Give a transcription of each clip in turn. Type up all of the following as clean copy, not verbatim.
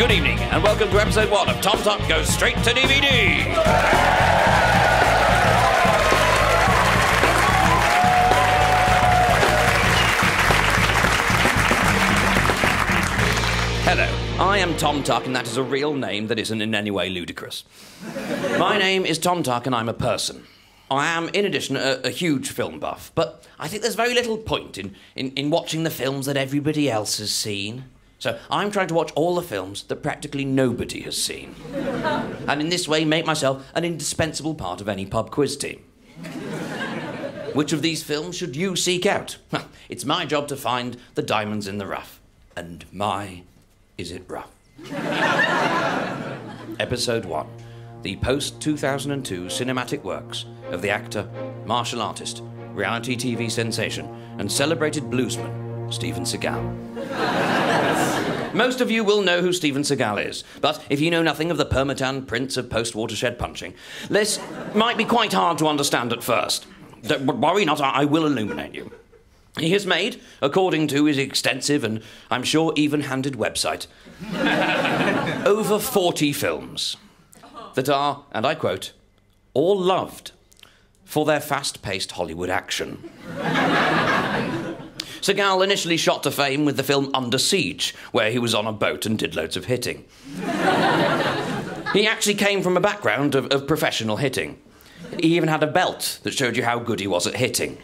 Good evening, and welcome to episode 1 of Tom Talk Goes Straight to DVD. Hello, I am Tom Tuck, and that is a real name that isn't in any way ludicrous. My name is Tom Tuck, and I'm a person. I am, in addition, a huge film buff, but I think there's very little point in watching the films that everybody else has seen. So I'm trying to watch all the films that practically nobody has seen. And in this way, make myself an indispensable part of any pub quiz team. Which of these films should you seek out? Well, it's my job to find the diamonds in the rough. And my, is it rough? Episode 1. The post-2002 cinematic works of the actor, martial artist, reality TV sensation, and celebrated bluesman, Steven Seagal. Most of you will know who Steven Seagal is, but if you know nothing of the Permatan prince of post-watershed punching, this might be quite hard to understand at first. Don't worry not, I will illuminate you. He has made, according to his extensive and, I'm sure, even-handed website, over 40 films that are, and I quote, all loved for their fast-paced Hollywood action. Seagal initially shot to fame with the film Under Siege, where he was on a boat and did loads of hitting. He actually came from a background of professional hitting. He even had a belt that showed you how good he was at hitting.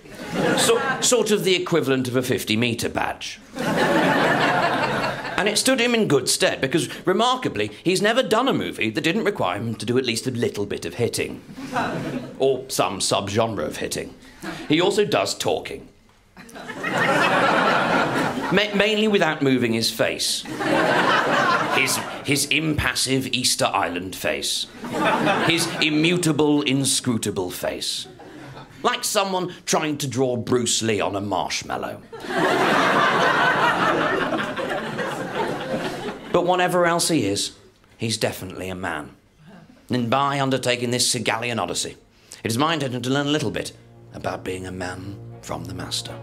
Sort of the equivalent of a 50-metre badge. And it stood him in good stead, because, remarkably, he's never done a movie that didn't require him to do at least a little bit of hitting. Or some sub-genre of hitting. He also does talking. Mainly without moving his face. His impassive Easter Island face. His immutable, inscrutable face. Like someone trying to draw Bruce Lee on a marshmallow. But whatever else he is, he's definitely a man. And by undertaking this Seagalian odyssey, it is my intention to learn a little bit about being a man from the master.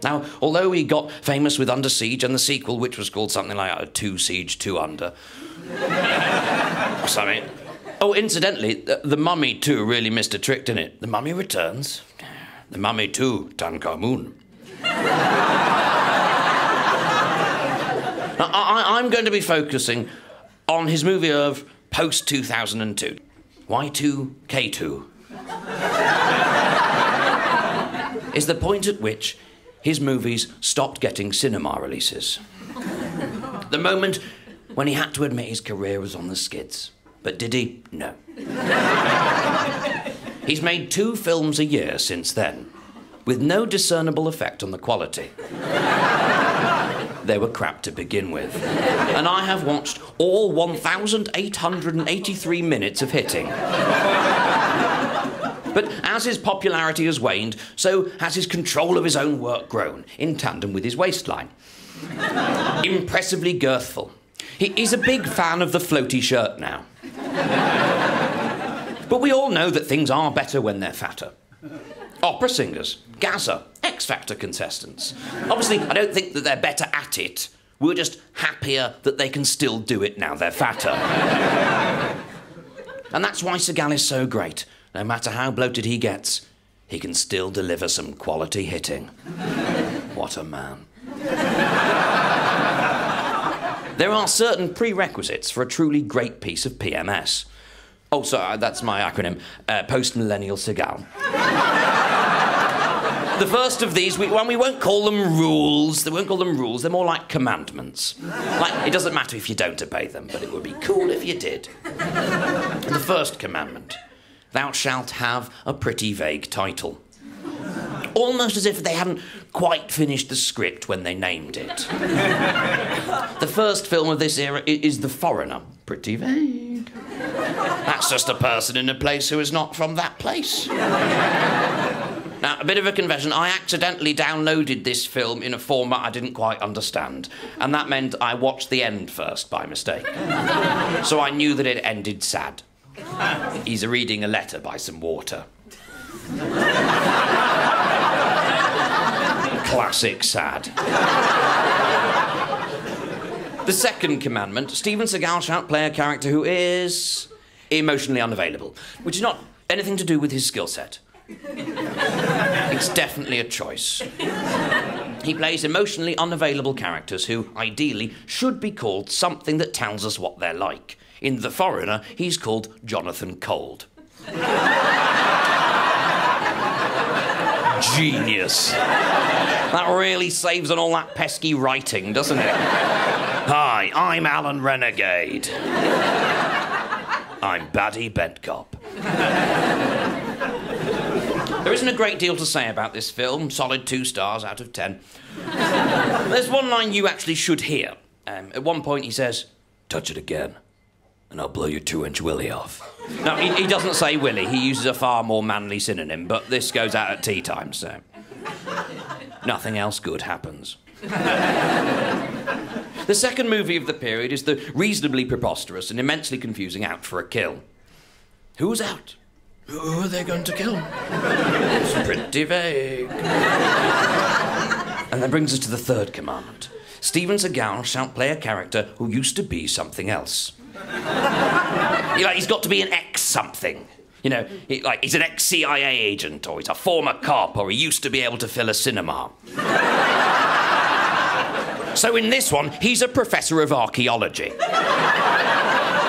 Now, although he got famous with Under Siege and the sequel, which was called something like Two Siege, Two Under, or something. Oh, incidentally, The Mummy 2 really missed a trick, didn't it? The Mummy Returns. The Mummy 2, Tutankhamun. Now, I'm going to be focusing on his movie of post-2002, Y2K2. Is the point at which his movies stopped getting cinema releases. The moment when he had to admit his career was on the skids. But did he? No. He's made 2 films a year since then, with no discernible effect on the quality. They were crap to begin with. And I have watched all 1,883 minutes of hitting. But as his popularity has waned, so has his control of his own work grown, in tandem with his waistline. Impressively girthful. He's a big fan of the floaty shirt now. But we all know that things are better when they're fatter. Opera singers, Gaza, X Factor contestants. Obviously, I don't think that they're better at it. We're just happier that they can still do it now they're fatter. And that's why Seagal is so great. No matter how bloated he gets, he can still deliver some quality hitting. What a man. There are certain prerequisites for a truly great piece of PMS. Oh, sorry, that's my acronym. Post-Millennial Seagal. The first of these, we won't call them rules. We won't call them rules. They're more like commandments. Like, it doesn't matter if you don't obey them, but it would be cool if you did. And the first commandment. Thou shalt have a pretty vague title. Almost as if they hadn't quite finished the script when they named it. The first film of this era is The Foreigner. Pretty vague. That's just a person in a place who is not from that place. Now, a bit of a confession, I accidentally downloaded this film in a format I didn't quite understand, and that meant I watched the end first by mistake. So I knew that it ended sad. He's reading a letter by some water. Classic sad. The second commandment, Steven Seagal shan't play a character who is emotionally unavailable, which is not anything to do with his skill set. It's definitely a choice. He plays emotionally unavailable characters who, ideally, should be called something that tells us what they're like. In The Foreigner, he's called Jonathan Cold. Genius. That really saves on all that pesky writing, doesn't it? Hi, I'm Alan Renegade. I'm Baddie Bentcop. There isn't a great deal to say about this film. Solid 2 stars out of 10. There's one line you actually should hear. At one point he says, "Touch it again, and I'll blow your 2-inch willy off." No, he doesn't say willy. He uses a far more manly synonym, but this goes out at tea time, so... nothing else good happens. The second movie of the period is the reasonably preposterous and immensely confusing Out for a Kill. Who's out? Who are they going to kill? It's pretty vague. And that brings us to the third commandment. Steven Seagal shan't play a character who used to be something else. He's got to be an ex-something. You know, he's an ex-CIA agent, or he's a former cop, or he used to be able to fill a cinema. So in this one, he's a professor of archaeology.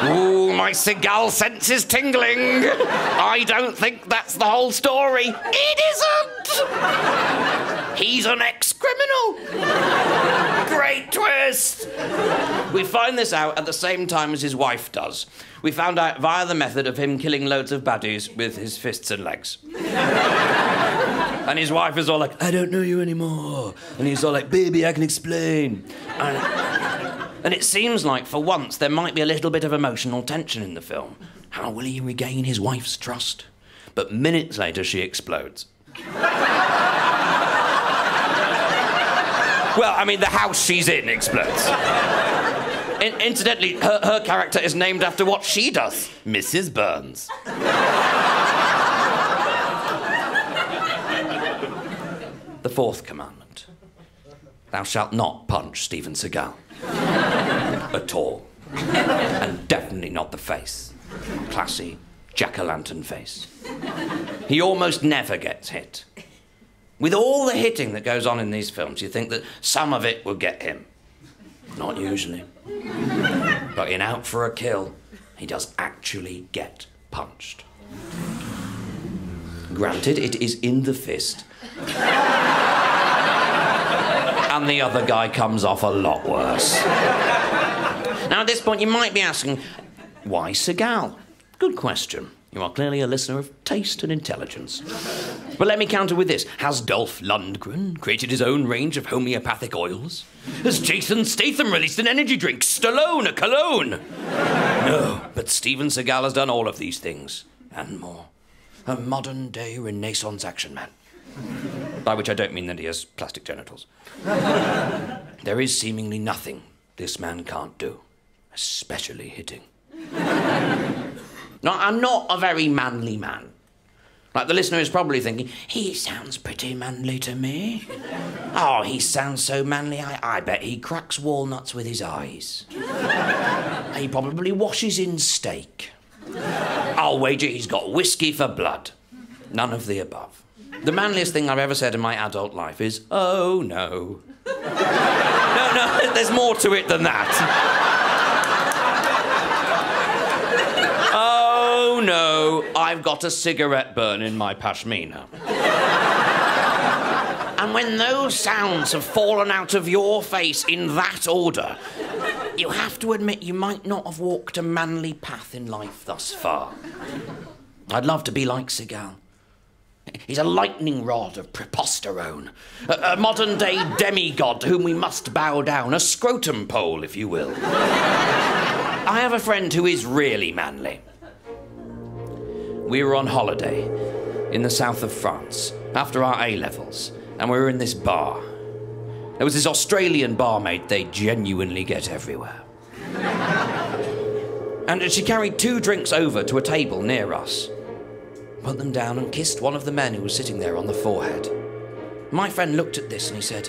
Ooh, my Seagal sense is tingling. I don't think that's the whole story. It isn't! He's an ex-criminal. Great twist! We find this out at the same time as his wife does. We found out via the method of him killing loads of baddies with his fists and legs. And his wife is all like, "I don't know you anymore." And he's all like, "Baby, I can explain." And it seems like, for once, there might be a little bit of emotional tension in the film. How will he regain his wife's trust? But minutes later, she explodes. Well, I mean, the house she's in explodes. Incidentally, her character is named after what she does, Mrs. Burns. The fourth commandment. Thou shalt not punch Steven Seagal. At all. And definitely not the face. Classy, jack-o'-lantern face. He almost never gets hit. With all the hitting that goes on in these films, you think that some of it will get him. Not usually. But in Out for a Kill, he does actually get punched. Granted, it is in the fist. And the other guy comes off a lot worse. Now, at this point, you might be asking, why Seagal? Good question. You are clearly a listener of taste and intelligence. But let me counter with this. Has Dolph Lundgren created his own range of homeopathic oils? Has Jason Statham released an energy drink? Stallone, a cologne? No, but Steven Seagal has done all of these things, and more. A modern-day Renaissance action man. By which I don't mean that he has plastic genitals. There is seemingly nothing this man can't do, especially hitting. No, I'm not a very manly man. Like, the listener is probably thinking, he sounds pretty manly to me. Oh, he sounds so manly, I bet he cracks walnuts with his eyes. He probably washes in steak. I'll wager he's got whiskey for blood. None of the above. The manliest thing I've ever said in my adult life is, "Oh, no." No, there's more to it than that. Oh, no, I've got a cigarette burn in my pashmina. And when those sounds have fallen out of your face in that order, you have to admit you might not have walked a manly path in life thus far. I'd love to be like Seagal. He's a lightning rod of preposterone, a modern-day demigod to whom we must bow down, a scrotum pole, if you will. I have a friend who is really manly. We were on holiday in the south of France after our A-levels, and we were in this bar. There was this Australian barmaid they genuinely get everywhere. And she carried 2 drinks over to a table near us, put them down and kissed one of the men who was sitting there on the forehead. My friend looked at this and he said,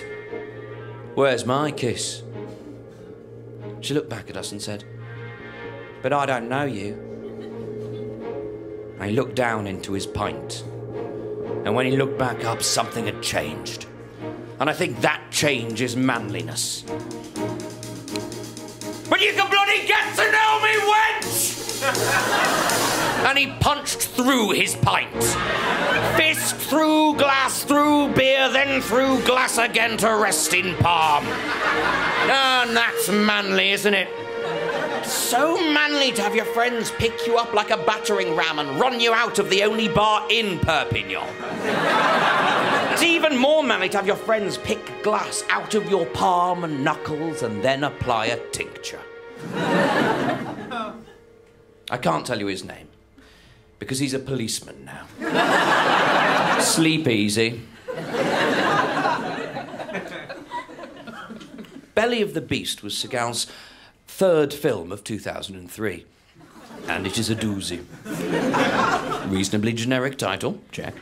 "Where's my kiss?" She looked back at us and said, "But I don't know you." And he looked down into his pint. And when he looked back up, something had changed. And I think that change is manliness. "But you can bloody get to know me, wench!" And he punched through his pint. Fist through glass, through beer, then through glass again to rest in palm. And that's manly, isn't it? So manly to have your friends pick you up like a battering ram and run you out of the only bar in Perpignan. It's even more manly to have your friends pick glass out of your palm and knuckles and then apply a tincture. I can't tell you his name, because he's a policeman now. Sleep easy. Belly of the Beast was Seagal's third film of 2003. And it is a doozy. Reasonably generic title, check.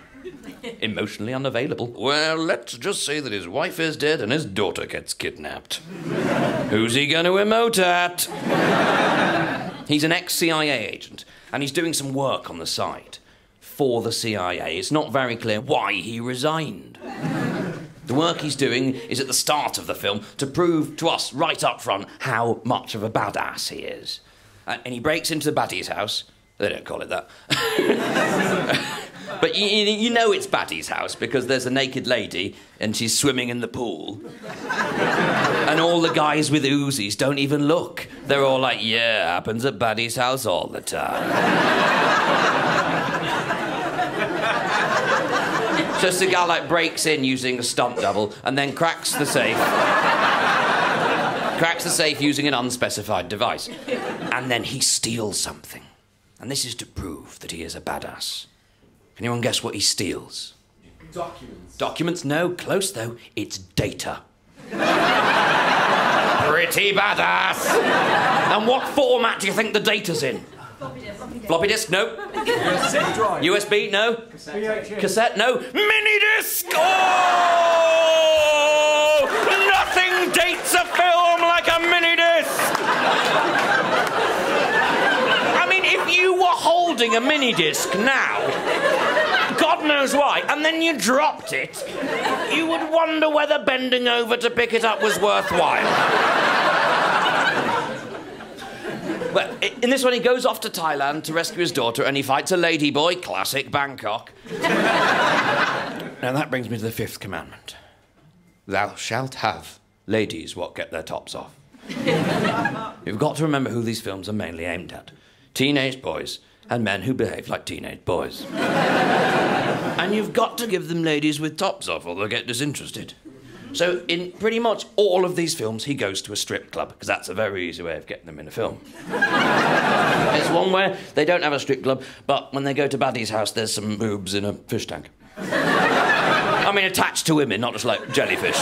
Emotionally unavailable. Well, let's just say that his wife is dead and his daughter gets kidnapped. Who's he going to emote at? He's an ex-CIA agent, and he's doing some work on the side for the CIA. It's not very clear why he resigned. The work he's doing is at the start of the film to prove to us right up front how much of a badass he is. And he breaks into the baddie's house. They don't call it that. But you know it's Baddie's house because there's a naked lady and she's swimming in the pool. And all the guys with Uzis don't even look. They're all like, yeah, happens at Baddie's house all the time. So Seagal like breaks in using a stunt double and then cracks the safe. Cracks the safe using an unspecified device. And then he steals something. And this is to prove that he is a badass. Can anyone guess what he steals? Documents. Documents? No, close though. It's data. Pretty badass. And what format do you think the data's in? Floppy disk? No. USB drive. USB? No. VHS. Cassette? No. Mini disc! Oh! Nothing dates a film like a mini disc! I mean, if you were holding a mini disc now, God knows why, and then you dropped it, you would wonder whether bending over to pick it up was worthwhile. Well, in this one, he goes off to Thailand to rescue his daughter, and he fights a ladyboy, classic Bangkok. Now, that brings me to the fifth commandment. Thou shalt have ladies what get their tops off. You've got to remember who these films are mainly aimed at. Teenage boys and men who behave like teenage boys. And you've got to give them ladies with tops off or they'll get disinterested. So in pretty much all of these films, he goes to a strip club, because that's a very easy way of getting them in a film. There's one where they don't have a strip club, but when they go to Baddie's house, there's some boobs in a fish tank. I mean, attached to women, not just like jellyfish.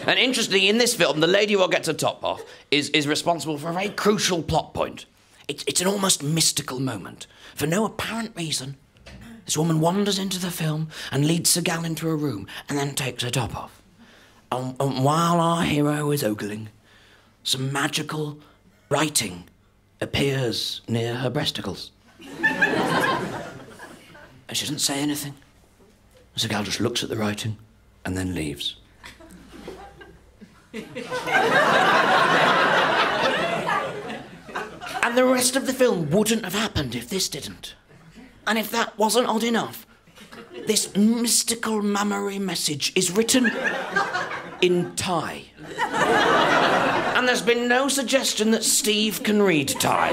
And interestingly, in this film, the lady who gets her top off is responsible for a very crucial plot point. It's an almost mystical moment. For no apparent reason, this woman wanders into the film and leads Seagal into a room and then takes her top off. And while our hero is ogling, some magical writing appears near her breasticles. And she doesn't say anything. Seagal just looks at the writing and then leaves. And the rest of the film wouldn't have happened if this didn't. And if that wasn't odd enough, this mystical mammary message is written in Thai. And there's been no suggestion that Steve can read Thai.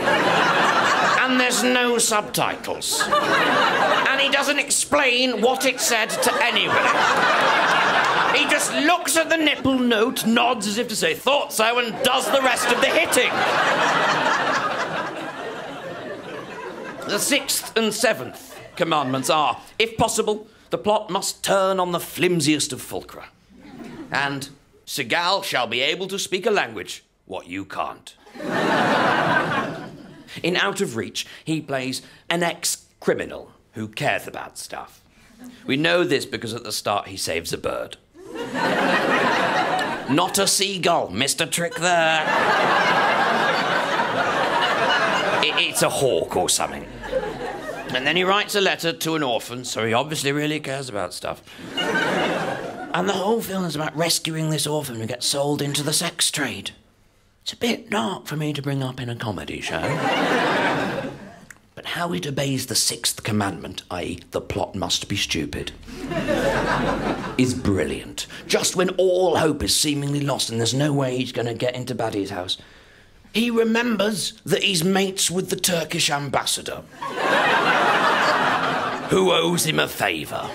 And there's no subtitles. And he doesn't explain what it said to anybody. He just looks at the nipple note, nods as if to say, thought so, and does the rest of the hitting. The sixth and seventh commandments are, if possible, the plot must turn on the flimsiest of fulcra. And Seagal shall be able to speak a language what you can't. In Out of Reach, he plays an ex-criminal who cares about stuff. We know this because at the start he saves a bird. Not a seagull. Missed a trick there. It's a hawk or something. And then he writes a letter to an orphan, so he obviously really cares about stuff. And the whole film is about rescuing this orphan who gets sold into the sex trade. It's a bit dark for me to bring up in a comedy show. But how it obeys the sixth commandment, i.e. the plot must be stupid, is brilliant. Just when all hope is seemingly lost and there's no way he's going to get into Baddie's house, he remembers that he's mates with the Turkish ambassador, who owes him a favour.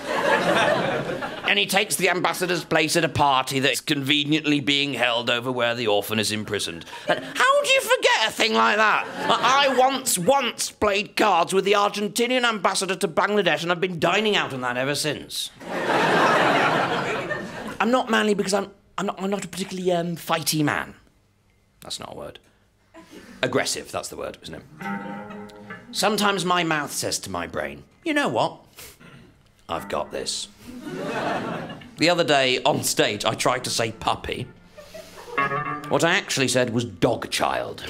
And he takes the ambassador's place at a party that's conveniently being held over where the orphan is imprisoned. And how do you forget a thing like that? I once played cards with the Argentinian ambassador to Bangladesh, and I've been dining out on that ever since. I'm not manly because I'm not a particularly fighty man. That's not a word. Aggressive, that's the word, isn't it? Sometimes my mouth says to my brain, you know what? I've got this. The other day, on stage, I tried to say puppy. What I actually said was dog child.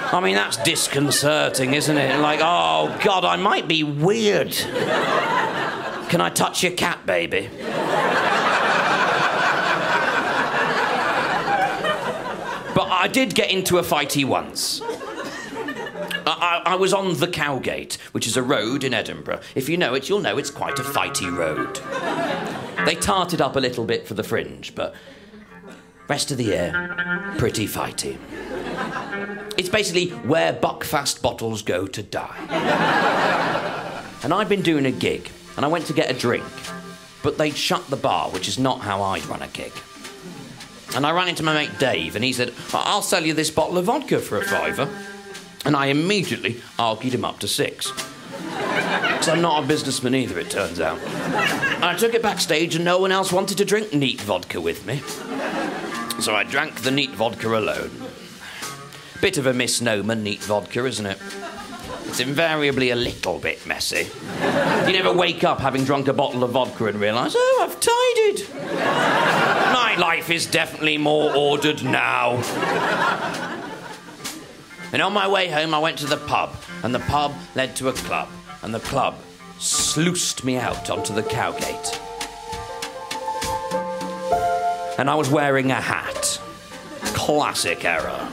I mean, that's disconcerting, isn't it? Like, oh, God, I might be weird. Can I touch your cat, baby? But I did get into a fighty once. I was on the Cowgate, which is a road in Edinburgh. If you know it, you'll know it's quite a fighty road. They tarted up a little bit for the Fringe, but rest of the year, pretty fighty. It's basically where Buckfast bottles go to die. And I'd been doing a gig, and I went to get a drink, but they'd shut the bar, which is not how I'd run a gig. And I ran into my mate Dave, and he said, I'll sell you this bottle of vodka for £5. And I immediately argued him up to £6. Because I'm not a businessman either, it turns out. And I took it backstage and no one else wanted to drink neat vodka with me. So I drank the neat vodka alone. Bit of a misnomer, neat vodka, isn't it? It's invariably a little bit messy. You never wake up having drunk a bottle of vodka and realise, oh, I've tidied. My life is definitely more ordered now. And on my way home, I went to the pub, and the pub led to a club, and the club sluiced me out onto the Cowgate. And I was wearing a hat. Classic error.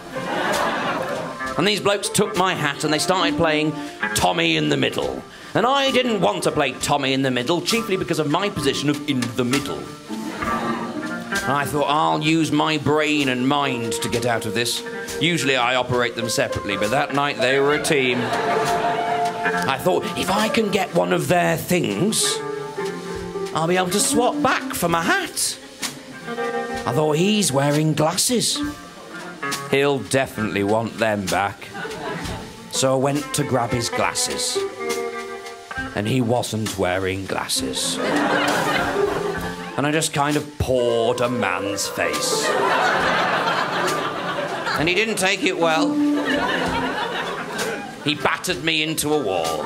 And these blokes took my hat and they started playing Tommy in the Middle. And I didn't want to play Tommy in the Middle, chiefly because of my position of in the middle. And I thought, I'll use my brain and mind to get out of this. Usually I operate them separately, but that night they were a team. I thought, if I can get one of their things, I'll be able to swap back for my hat. I thought, he's wearing glasses. He'll definitely want them back. So I went to grab his glasses. And he wasn't wearing glasses. And I just kind of poured a man's face. And he didn't take it well. He battered me into a wall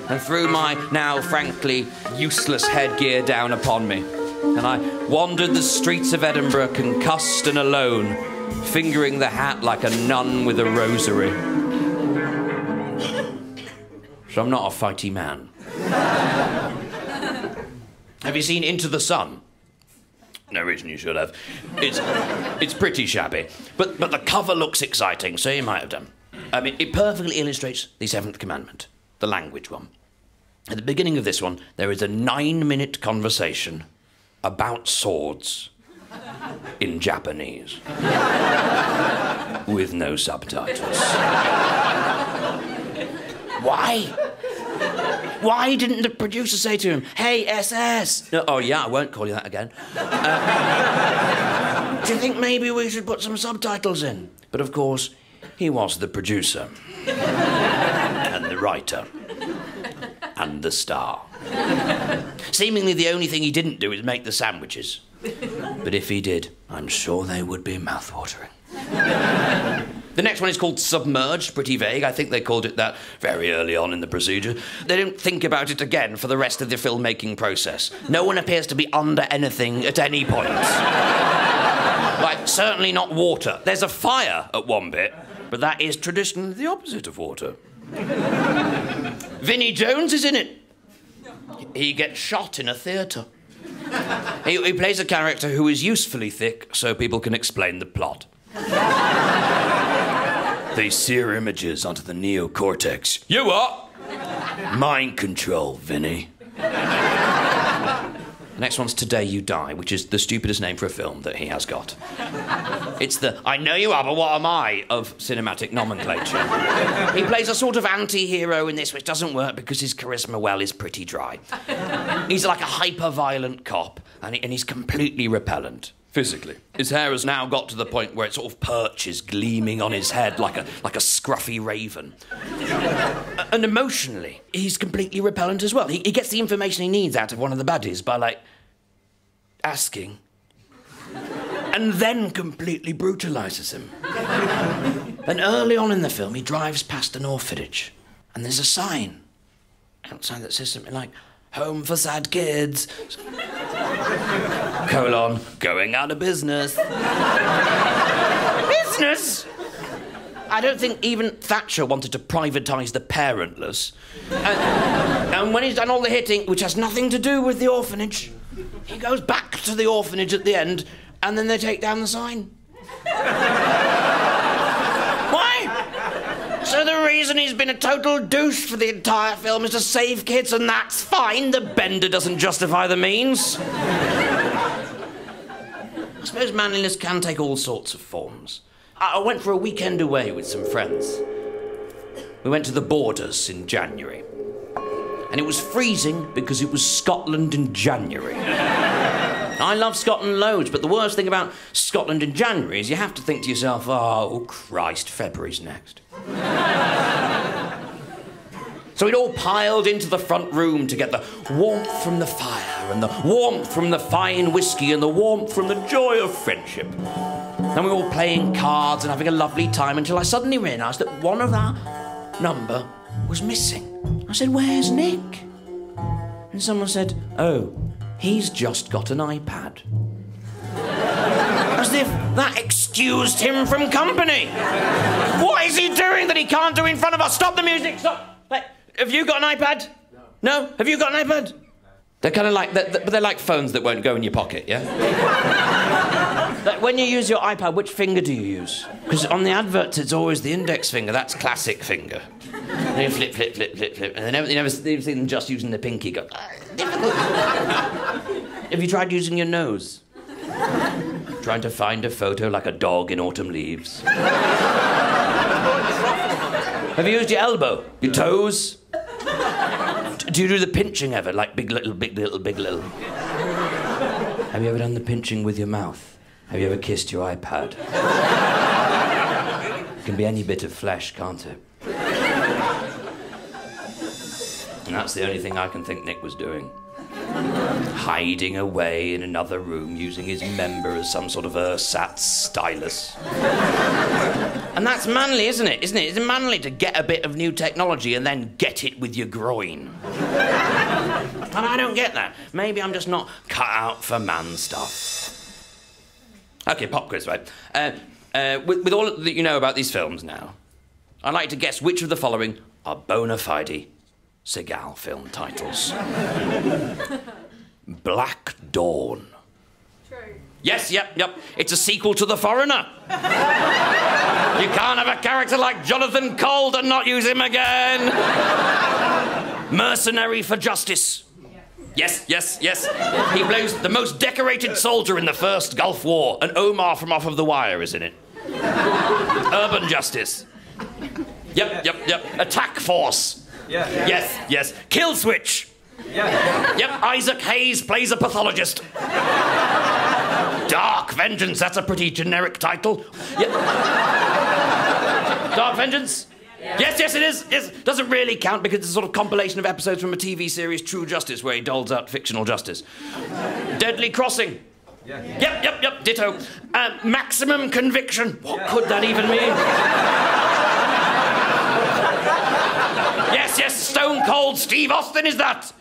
and threw my now frankly useless headgear down upon me. And I wandered the streets of Edinburgh concussed and alone, fingering the hat like a nun with a rosary. So I'm not a fighty man. Have you seen Into the Sun? No reason you should have. It's pretty shabby. But the cover looks exciting, so you might have done. I mean, it perfectly illustrates the seventh commandment, the language one. At the beginning of this one, there is a 9-minute conversation about swords in Japanese with no subtitles. Why? Why didn't the producer say to him, hey, SS? No, oh, yeah, I won't call you that again. Do you think maybe we should put some subtitles in? But, of course, he was the producer. And the writer. And the star. Seemingly the only thing he didn't do is make the sandwiches. But if he did, I'm sure they would be mouthwatering. The next one is called Submerged, pretty vague. I think they called it that very early on in the procedure. They don't think about it again for the rest of the filmmaking process. No one appears to be under anything at any point. Like, certainly not water. There's a fire at one bit, but that is traditionally the opposite of water. Vinnie Jones is in it. He gets shot in a theatre. He plays a character who is usefully thick so people can explain the plot. They sear images onto the neocortex. You what? Mind control, Vinny. Next one's Today You Die, which is the stupidest name for a film that he has got. It's the I know you are, but what am I of cinematic nomenclature. He plays a sort of anti-hero in this, which doesn't work because his charisma well is pretty dry. He's like a hyper-violent cop, and he's completely repellent. Physically. His hair has now got to the point where it sort of perches gleaming on his head like a scruffy raven. And emotionally, he's completely repellent as well. He gets the information he needs out of one of the baddies by, like, asking. And then completely brutalises him. And early on in the film, he drives past an orphanage. And there's a sign outside that says something like, Home for sad kids. Colon, going out of business. Business? I don't think even Thatcher wanted to privatise the parentless. And when he's done all the hitting, which has nothing to do with the orphanage, he goes back to the orphanage at the end, and then they take down the sign. Why? So the reason he's been a total douche for the entire film is to save kids, and that's fine. The bender doesn't justify the means. I suppose manliness can take all sorts of forms. I went for a weekend away with some friends. We went to the Borders in January. And it was freezing because it was Scotland in January. I love Scotland loads, but the worst thing about Scotland in January is you have to think to yourself, oh, Christ, February's next. So we'd all piled into the front room to get the warmth from the fire and the warmth from the fine whiskey and the warmth from the joy of friendship. And we were all playing cards and having a lovely time until I suddenly realised that one of our number was missing. I said, where's Nick? And someone said, oh, he's just got an iPad. As if that excused him from company. What is he doing that he can't do in front of us? Stop the music, stop. Like, have you got an iPad? No. No? Have you got an iPad? They're kind of like, but they're like phones that won't go in your pocket, yeah? Like, when you use your iPad, which finger do you use? Because on the adverts, it's always the index finger. That's classic finger. And you flip, flip, flip, flip, flip. And you never see them just using the pinky. Go, difficult. Have you tried using your nose? Trying to find a photo like a dog in autumn leaves. Have you used your elbow? Your toes? Do you do the pinching ever? Like big little, big little, big little? Have you ever done the pinching with your mouth? Have you ever kissed your iPad? It can be any bit of flesh, can't it? And that's the only thing I can think Nick was doing. Hiding away in another room using his member as some sort of ersatz stylus. And that's manly, isn't it? Isn't it? It's manly to get a bit of new technology and then get it with your groin. And I don't get that. Maybe I'm just not cut out for man stuff. OK, pop quiz, right? With all that you know about these films now, I'd like to guess which of the following are bona fide Seagal film titles. Black Dawn. True. Yes, yep. It's a sequel to The Foreigner. You can't have a character like Jonathan Cold and not use him again. Mercenary for Justice. Yes. He plays the most decorated soldier in the first Gulf War, and Omar from Off of the Wire is in it. Urban Justice. Yep. Attack Force. Yeah. Yes. Kill Switch. Yeah. Yep, Isaac Hayes plays a pathologist. Dark Vengeance, that's a pretty generic title. Yep. Dark Vengeance? Yeah. Yes, it is. Yes. Doesn't really count because it's a sort of compilation of episodes from a TV series, True Justice, where he doles out fictional justice. Deadly Crossing. Yep, ditto. Maximum conviction. What could that even mean? Yes, Stone Cold Steve Austin is that.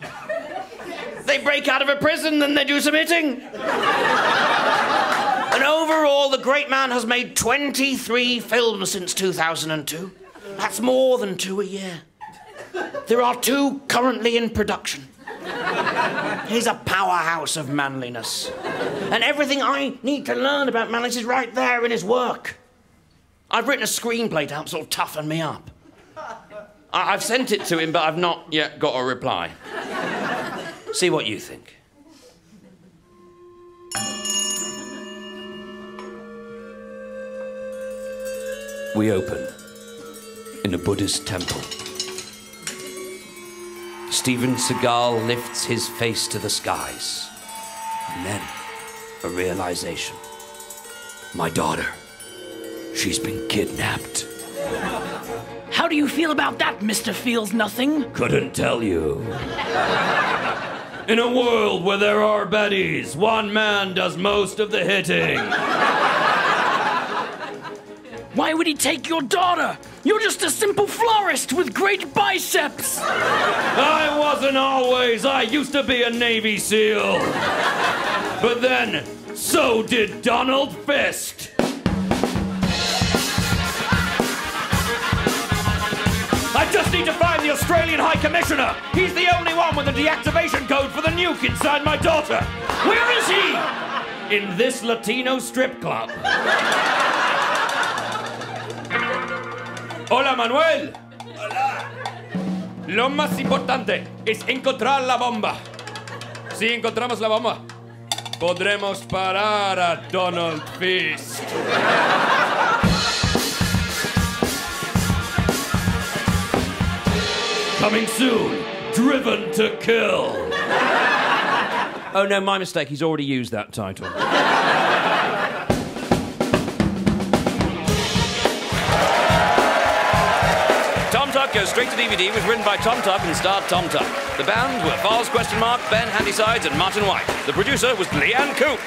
They break out of a prison, then they do some hitting. And overall, the great man has made 23 films since 2002. That's more than 2 a year. There are 2 currently in production. He's a powerhouse of manliness. And everything I need to learn about manliness is right there in his work. I've written a screenplay to help sort of toughen me up. I've sent it to him, but I've not yet got a reply. See what you think. We open in a Buddhist temple. Steven Seagal lifts his face to the skies. And then, a realization. My daughter, she's been kidnapped. How do you feel about that, Mr. Feels Nothing? Couldn't tell you. In a world where there are baddies, one man does most of the hitting. Why would he take your daughter? You're just a simple florist with great biceps. I wasn't always. I used to be a Navy SEAL. But then, so did Donald Fist. I just need to find the Australian High Commissioner. He's the only one with a deactivation code for the nuke inside my daughter. Where is he? In this Latino strip club. Hola, Manuel. Hola. Lo más importante es encontrar la bomba. Si encontramos la bomba, podremos parar a Donald Fist. Coming soon, Driven to Kill. Oh no, my mistake. He's already used that title. Tom Tuck Goes Straight to DVD was written by Tom Tuck and starred Tom Tuck. The band were Foz, Ben Handysides, and Martin White. The producer was Leanne Coop.